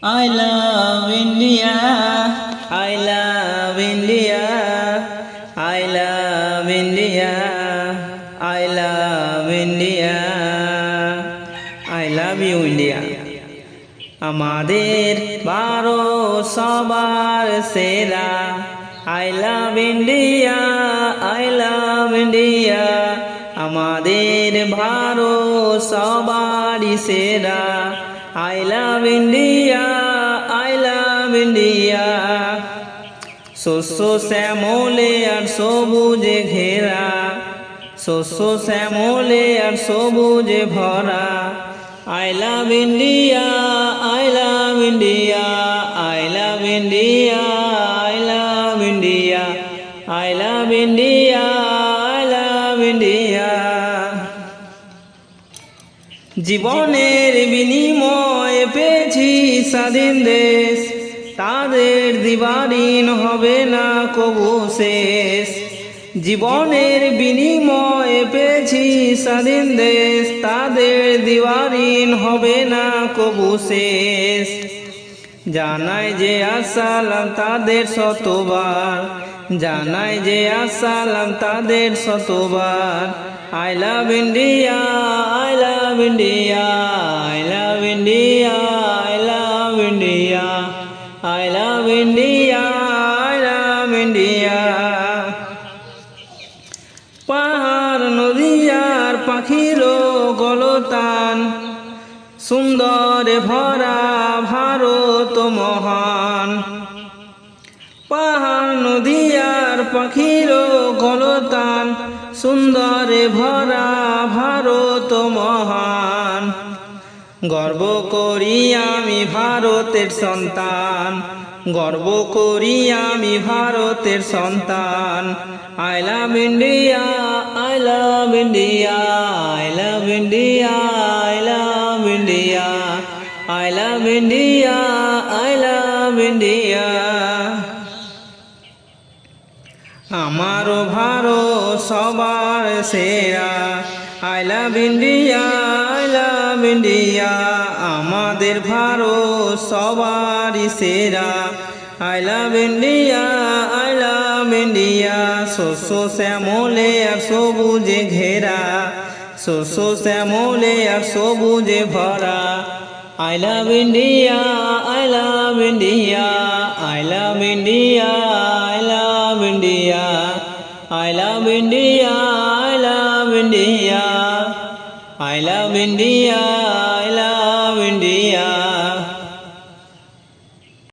I love India, I love India, I love India, I love India, I love you India. আমাদের ভারত সবার সেরা। I love India, I love India, আমাদের ভারত সবারই সেরা। I love India, I love India, শস্য শ্যামলে আর সবুজে ঘেরা, শস্য শ্যামলে আর সবুজে ভরা। I love India, I love India, I love India, I love India, I love India, I love India. জীবনের বিনিময়ে পেয়েছি স্বাধীন দেশ, তাদের দিবারিন হবে না কবু শেষ। জীবনের বিনিময়ে পেয়েছি স্বাধীন দেশ, তাদের দিবারিন হবে না কবু শেষ। জানাই যে আসসালাম তাদের শতবার, জানাই যে আসসালাম তাদের শতবার। I love India, I love India, I love India, I love India, I love India, I love India. পাহাড় নদী আর পাখিরও গলতান, সুন্দরে ভরা ভারত মহান। পাহাড় নদী আর পাখিরও গলতান, সুন্দরে ভরা ভারত মহান। গর্ব করি আমি ভারতের সন্তান, গর্ব করি আমি ভারতের সন্তান। I love India, I love India, I love India, I love India, I love India, I love India. আমারও ভারত সবার সেরা। I love India, I love India, আমাদের ভারত সবারই সেরা। I love India, I love India, শস্য শ্যামলে আর সবুজে ঘেরা, শস্য শ্যামলে আর সবুজে ভরা। I love India, I love India, I love India, I love India, I love India, I love India, I love India.